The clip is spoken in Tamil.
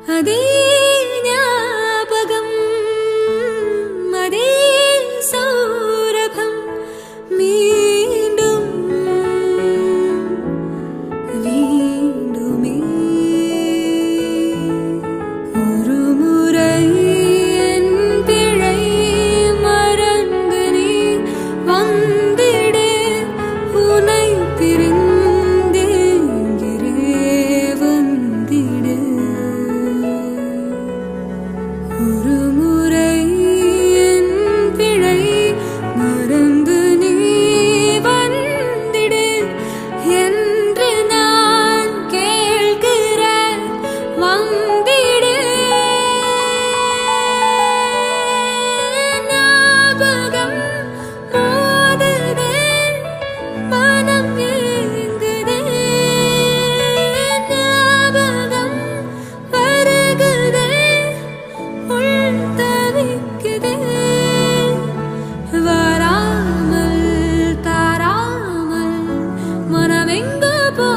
அதே ஞாபகம் அதே சௌரபம் மீண்டும் மீண்டுமே ஒரு முறை என் பிழை மறந்து நீ வந்திடு உனை பிரிந்தேங்கிறே வந்திடு ஒரு முறை என் பிழை மறந்து நீ வந்திடு என்று நான் கேட்கிறேன் வந்திடு ஞாபகம் மோதுதே மனம் ஏங்குதே ஞாபகம் வருகுதே உள் தவிக்குதே வராமல் தாராமல் மனமெங்கு போ